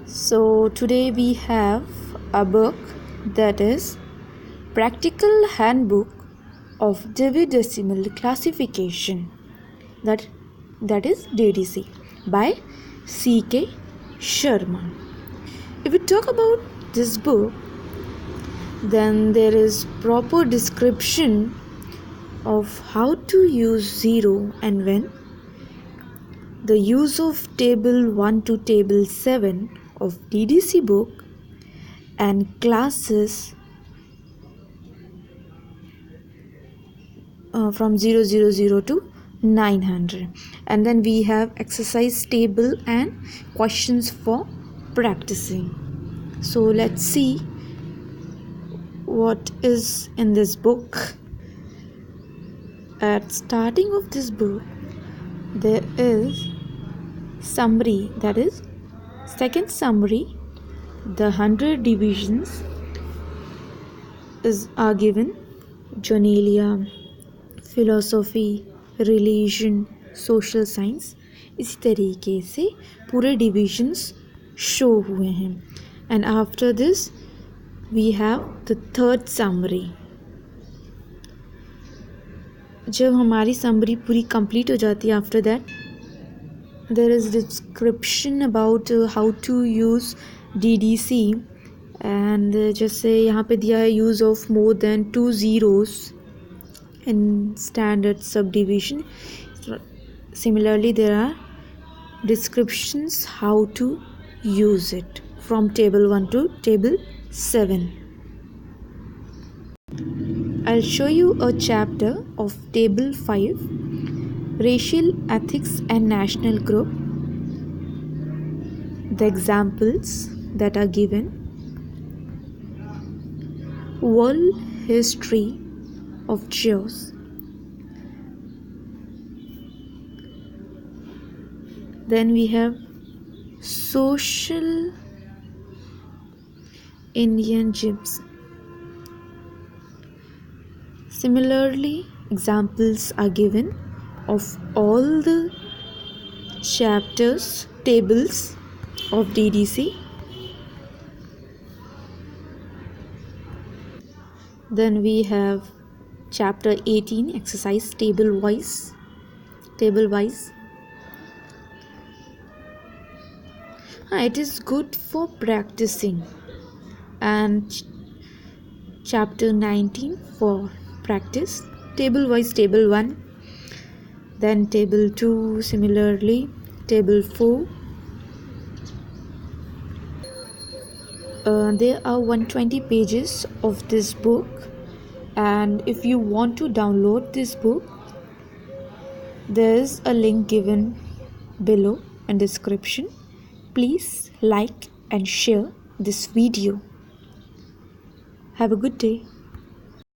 So today we have a book that is Practical Handbook of Decimal Classification that is DDC by C.K. Sharma. If we talk about this book, then there is proper description of how to use zero and when, the use of table 1 to table 7 of DDC book, and classes from 000 to 900, and then we have exercise table and questions for practicing. So let's see what is in this book. At starting of this book there is summary, that is second summary. The 100 divisions are given: journalia, philosophy, religion, social science. इसी तरीके से पूरे divisions show हुए हैं. And after this we have the third summary. जब हमारी summary पूरी complete हो जाती है, after that there is description about how to use DDC, and जैसे यहाँ पे दिया है use of more than 2 zeros in standard subdivision. Similarly, there are descriptions how to use it from table 1 to table 7. I'll show you a chapter of table 5, racial ethics and national group. The examples that are given: world history of Jews. Then we have social Indian gyms. Similarly, examples are given of all the chapters, tables of DDC. Then we have chapter 18, exercise table wise. It is good for practicing. And chapter 19 for practice, table wise, table 1, then table 2, similarly table 4. There are 120 pages of this book, and if you want to download this book, there is a link given below in description. Please like and share this video. Have a good day.